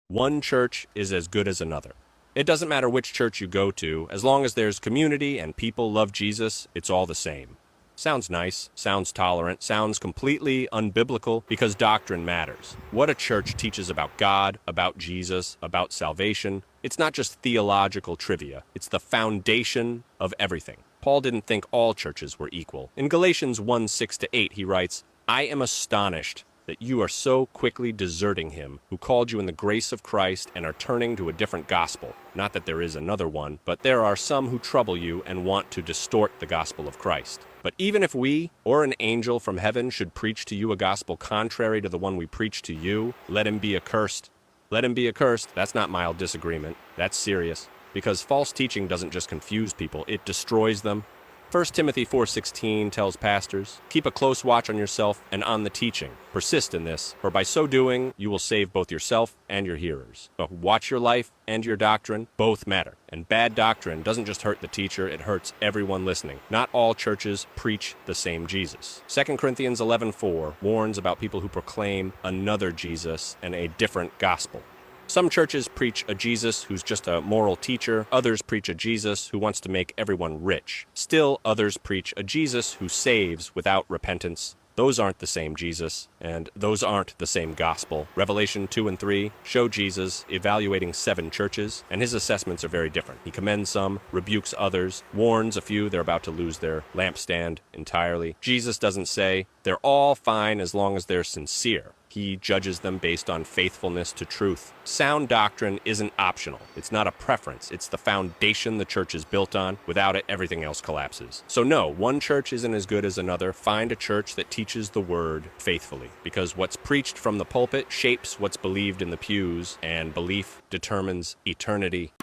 One church is as good as another. It doesn't matter which church you go to, as long as there's community and people love Jesus, it's all the same. Sounds nice, sounds tolerant, sounds completely unbiblical because doctrine matters. What a church teaches about God, about Jesus, about salvation, it's not just theological trivia, it's the foundation of everything. Paul didn't think all churches were equal. In Galatians 1:6-8, he writes, I am astonished that you are so quickly deserting him who called you in the grace of Christ and are turning to a different gospel. Not that there is another one, but there are some who trouble you and want to distort the gospel of Christ. But even if we or an angel from heaven should preach to you a gospel contrary to the one we preach to you, let him be accursed. Let him be accursed. That's not mild disagreement. That's serious. Because false teaching doesn't just confuse people, it destroys them. 1 Timothy 4:16 tells pastors, keep a close watch on yourself and on the teaching. Persist in this, for by so doing, you will save both yourself and your hearers. But watch your life and your doctrine, both matter. And bad doctrine doesn't just hurt the teacher, it hurts everyone listening. Not all churches preach the same Jesus. 2 Corinthians 11:4 warns about people who proclaim another Jesus and a different gospel. Some churches preach a Jesus who's just a moral teacher. Others preach a Jesus who wants to make everyone rich. Still, others preach a Jesus who saves without repentance. Those aren't the same Jesus, and those aren't the same gospel. Revelation 2 and 3 show Jesus evaluating 7 churches, and his assessments are very different. He commends some, rebukes others, warns a few they're about to lose their lampstand entirely. Jesus doesn't say, they're all fine as long as they're sincere. He judges them based on faithfulness to truth. Sound doctrine isn't optional. It's not a preference. It's the foundation the church is built on. Without it, everything else collapses. So no, one church isn't as good as another. Find a church that teaches the word faithfully, because what's preached from the pulpit shapes what's believed in the pews, and belief determines eternity.